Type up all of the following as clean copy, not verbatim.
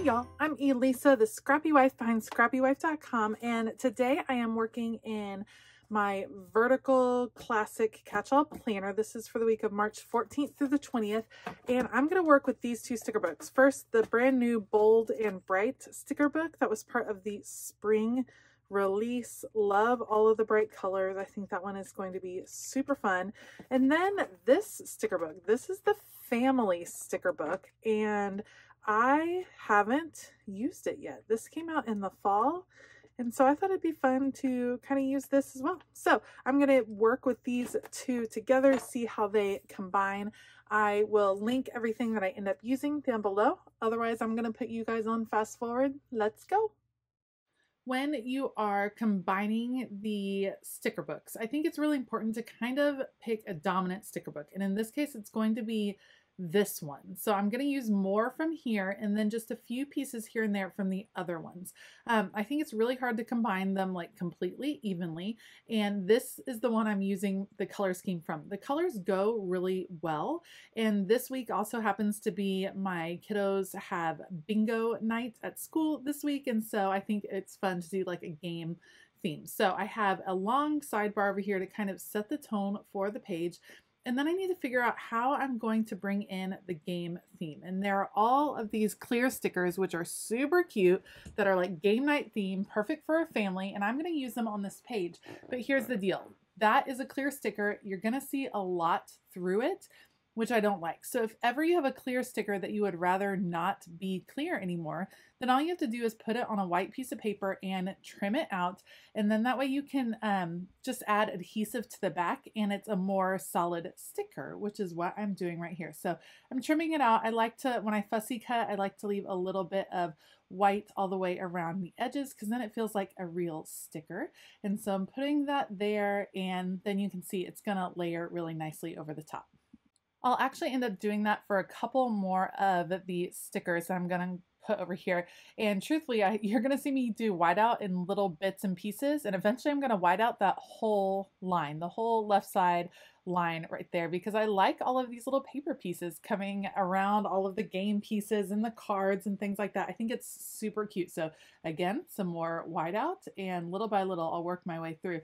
y'all, I'm Elisa, the Scrappy Wife behind ScrappyWife.com, and today I am working in my vertical classic catch-all planner. This is for the week of March 14th through the 20th, and I'm going to work with these two sticker books. First, the brand new Bold and Bright sticker book that was part of the spring release. Love all of the bright colors. I think that one is going to be super fun. And then this sticker book. This is the family sticker book, and I haven't used it yet. This came out in the fall, and so I thought it'd be fun to kind of use this as well. So I'm going to work with these two together, see how they combine. I will link everything that I end up using down below. Otherwise, I'm going to put you guys on fast forward. Let's go. When you are combining the sticker books, I think it's really important to kind of pick a dominant sticker book. And in this case, it's going to be this one. So I'm going to use more from here and then just a few pieces here and there from the other ones. I think it's really hard to combine them like completely evenly. And this is the one I'm using the color scheme from. The colors go really well. And this week also happens to be my kiddos have bingo night at school this week. And so I think it's fun to do like a game theme. So I have a long sidebar over here to kind of set the tone for the page. And then I need to figure out how I'm going to bring in the game theme. And there are all of these clear stickers, which are super cute, that are like game night theme, perfect for a family. And I'm going to use them on this page. But here's the deal. That is a clear sticker. You're going to see a lot through it, which I don't like. So if ever you have a clear sticker that you would rather not be clear anymore, then all you have to do is put it on a white piece of paper and trim it out. And then that way you can just add adhesive to the back and it's a more solid sticker, which is what I'm doing right here. So I'm trimming it out. I like to, when I fussy cut, I like to leave a little bit of white all the way around the edges because then it feels like a real sticker. And so I'm putting that there, and then you can see it's gonna layer really nicely over the top. I'll actually end up doing that for a couple more of the stickers that I'm going to put over here. And truthfully, you're going to see me do whiteout in little bits and pieces. And eventually I'm going to white out that whole line, the whole left side line right there, because I like all of these little paper pieces coming around all of the game pieces and the cards and things like that. I think it's super cute. So again, some more whiteout, and little by little, I'll work my way through.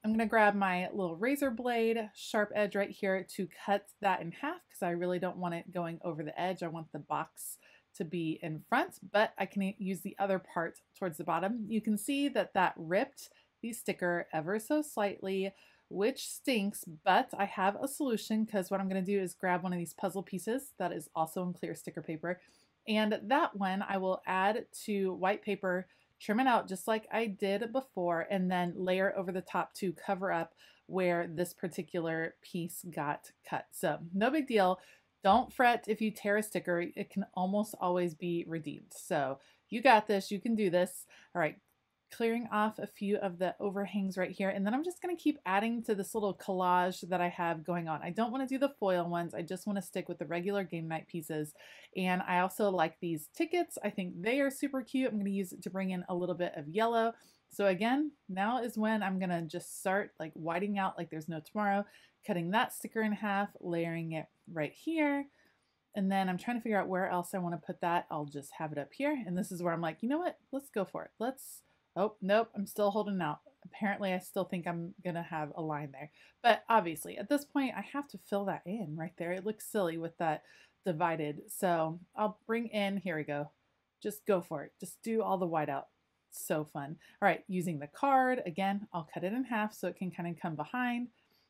I'm going to grab my little razor blade, sharp edge right here to cut that in half because I really don't want it going over the edge. I want the box to be in front, but I can use the other part towards the bottom. You can see that that ripped the sticker ever so slightly, which stinks, but I have a solution because what I'm going to do is grab one of these puzzle pieces that is also in clear sticker paper, and that one I will add to white paper, trim it out just like I did before, and then layer over the top to cover up where this particular piece got cut. So no big deal. Don't fret if you tear a sticker. It can almost always be redeemed. So you got this. You can do this. All right. Clearing off a few of the overhangs right here, and then I'm just going to keep adding to this little collage that I have going on. I don't want to do the foil ones. I just want to stick with the regular game night pieces. And I also like these tickets. I think they are super cute. I'm going to use it to bring in a little bit of yellow. So again, now is when I'm going to just start like whiting out like there's no tomorrow, cutting that sticker in half, layering it right here. And then I'm trying to figure out where else I want to put that. I'll just have it up here. And this is where I'm like, you know what? Let's go for it. Oh, nope, I'm still holding out. Apparently, I still think I'm going to have a line there. But obviously, at this point, I have to fill that in right there. It looks silly with that divided. So I'll bring in, here we go. Just go for it. Just do all the whiteout. So fun. All right, using the card, again, I'll cut it in half so it can kind of come behind.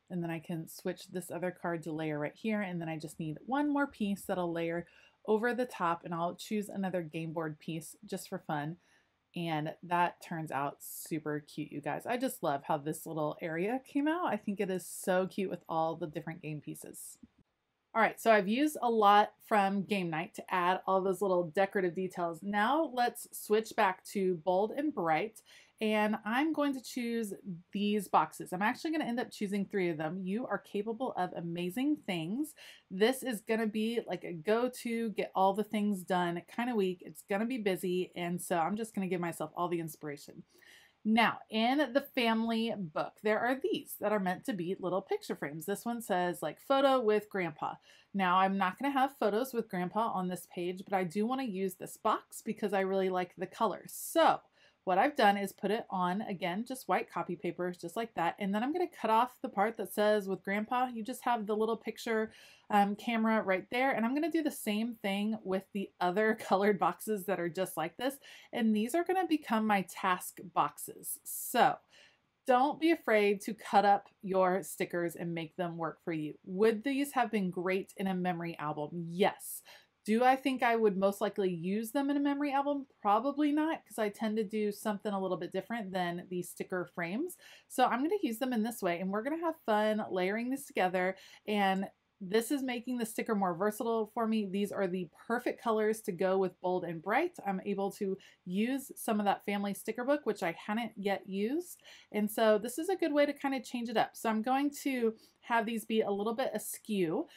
And then I can switch this other card to layer right here. And then I just need one more piece that'll layer over the top. And I'll choose another game board piece just for fun. And that turns out super cute, you guys. I just love how this little area came out. I think it is so cute with all the different game pieces. All right, so I've used a lot from game night to add all those little decorative details. Now let's switch back to Bold and Bright, and I'm going to choose these boxes. I'm actually going to end up choosing 3 of them. You are capable of amazing things. This is going to be like a go-to, get all the things done kind of week. It's going to be busy, and so I'm just going to give myself all the inspiration. Now, in the family book, there are these that are meant to be little picture frames. This one says like photo with grandpa. Now, I'm not going to have photos with grandpa on this page, but I do want to use this box because I really like the colors. So what I've done is put it on, again, just white copy paper, just like that. And then I'm going to cut off the part that says with grandpa. You just have the little picture camera right there. And I'm going to do the same thing with the other colored boxes that are just like this. And these are going to become my task boxes. So don't be afraid to cut up your stickers and make them work for you. Would these have been great in a memory album? Yes. Do I think I would most likely use them in a memory album? Probably not, because I tend to do something a little bit different than these sticker frames. So I'm going to use them in this way, and we're going to have fun layering this together. And this is making the sticker more versatile for me. These are the perfect colors to go with bold and bright. I'm able to use some of that family sticker book, which I hadn't yet used. And so this is a good way to kind of change it up. So I'm going to have these be a little bit askew,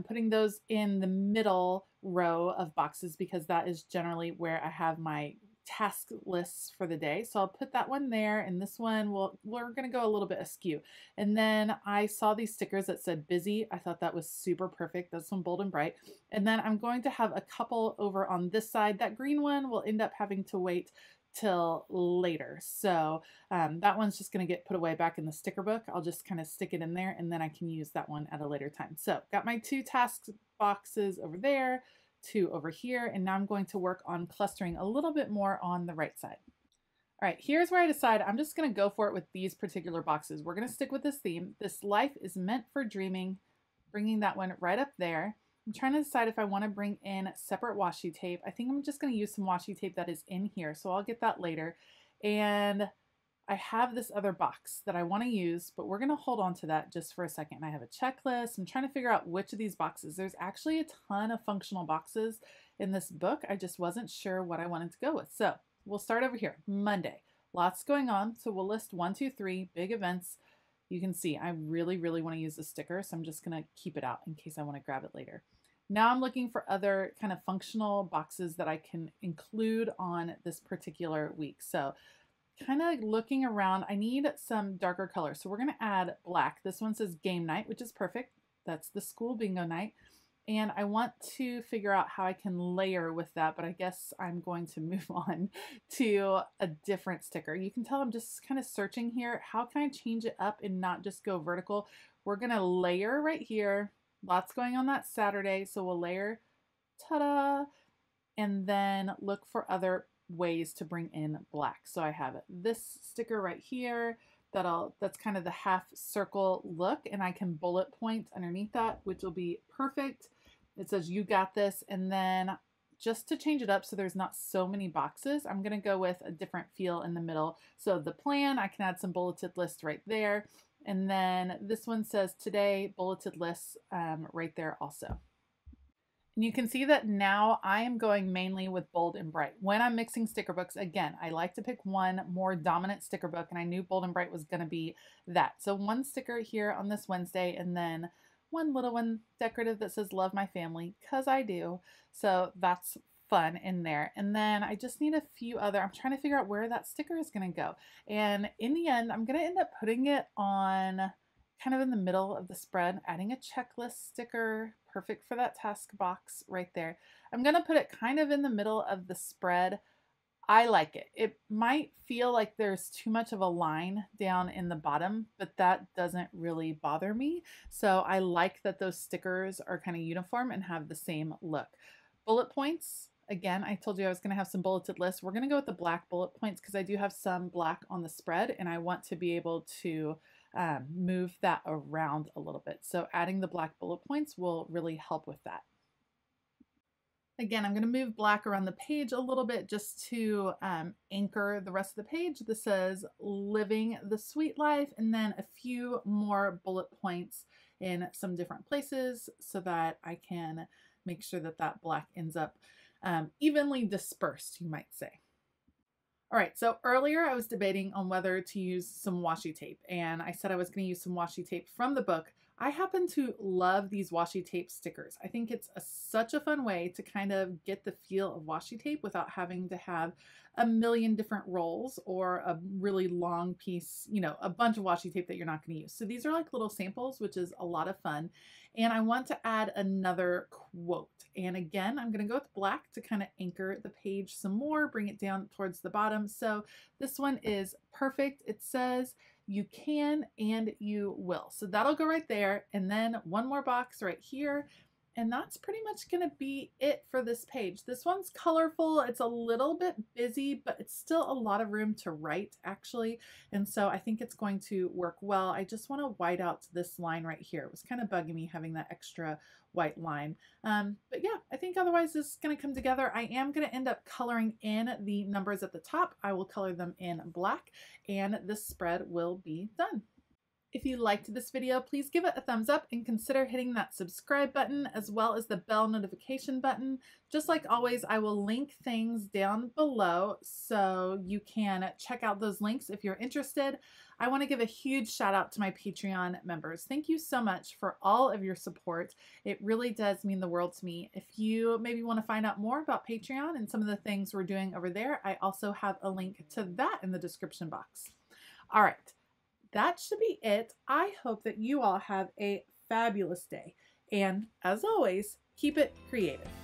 putting those in the middle row of boxes because that is generally where I have my task lists for the day. So I'll put that one there, and this one we're going to go a little bit askew. And then I saw these stickers that said busy. I thought that was super perfect. That's one bold and bright. And then I'm going to have a couple over on this side. That green one will end up having to wait till later. So that one's just going to get put away back in the sticker book. I'll just kind of stick it in there, and then I can use that one at a later time. So got my two task boxes over there, two over here, and now I'm going to work on clustering a little bit more on the right side. All right, here's where I decide I'm just going to go for it with these particular boxes. We're going to stick with this theme. This life is meant for dreaming, bringing that one right up there. I'm trying to decide if I want to bring in separate washi tape. I think I'm just going to use some washi tape that is in here, so I'll get that later. And I have this other box that I want to use, but we're going to hold on to that just for a second. I have a checklist. I'm trying to figure out which of these boxes. There's actually a ton of functional boxes in this book. I just wasn't sure what I wanted to go with. So we'll start over here. Monday. Lots going on. So we'll list 1, 2, 3 big events. You can see I really, really want to use the sticker, so I'm just going to keep it out in case I want to grab it later. Now I'm looking for other kind of functional boxes that I can include on this particular week. So kind of looking around, I need some darker colors. So we're going to add black. This one says game night, which is perfect. That's the school bingo night. And I want to figure out how I can layer with that, but I guess I'm going to move on to a different sticker. You can tell I'm just kind of searching here. How can I change it up and not just go vertical? We're going to layer right here. Lots going on that Saturday. So we'll layer, ta-da, and then look for other ways to bring in black. So I have this sticker right here that's kind of the half circle look, and I can bullet point underneath that, which will be perfect. It says you got this. And then just to change it up so there's not so many boxes, I'm going to go with a different feel in the middle. So the plan, I can add some bulleted lists right there. And then this one says today, bulleted lists right there also. And you can see that now I am going mainly with bold and bright. When I'm mixing sticker books, again, I like to pick one more dominant sticker book, and I knew bold and bright was going to be that. So one sticker here on this Wednesday, and then one little one decorative that says love my family, because I do. So that's fun in there. And then I just need a few other, I'm trying to figure out where that sticker is going to go. And in the end, I'm going to end up putting it on kind of in the middle of the spread, adding a checklist sticker, perfect for that task box right there. I'm going to put it kind of in the middle of the spread. I like it. It might feel like there's too much of a line down in the bottom, but that doesn't really bother me. So I like that those stickers are kind of uniform and have the same look. Bullet points. Again, I told you I was going to have some bulleted lists. We're going to go with the black bullet points because I do have some black on the spread, and I want to be able to move that around a little bit. So adding the black bullet points will really help with that. Again, I'm going to move black around the page a little bit just to anchor the rest of the page. This says living the sweet life, and then a few more bullet points in some different places so that I can make sure that that black ends up evenly dispersed, you might say. All right, so earlier I was debating on whether to use some washi tape, and I said I was going to use some washi tape from the book. I happen to love these washi tape stickers. I think it's such a fun way to kind of get the feel of washi tape without having to have a million different rolls or a really long piece, you know, a bunch of washi tape that you're not going to use. So these are like little samples, which is a lot of fun. And I want to add another quote. And again, I'm going to go with black to kind of anchor the page some more, bring it down towards the bottom. So this one is perfect. It says, "You can and you will." So that'll go right there. And then one more box right here. And that's pretty much going to be it for this page. This one's colorful. It's a little bit busy, but it's still a lot of room to write actually. And so I think it's going to work well. I just want to white out this line right here. It was kind of bugging me having that extra white line. But yeah, I think otherwise this is going to come together. I am going to end up coloring in the numbers at the top. I will color them in black and this spread will be done. If you liked this video, please give it a thumbs up and consider hitting that subscribe button as well as the bell notification button. Just like always, I will link things down below so you can check out those links if you're interested. I want to give a huge shout out to my Patreon members. Thank you so much for all of your support. It really does mean the world to me. If you maybe want to find out more about Patreon and some of the things we're doing over there, I also have a link to that in the description box. All right. That should be it. I hope that you all have a fabulous day. And as always, keep it creative.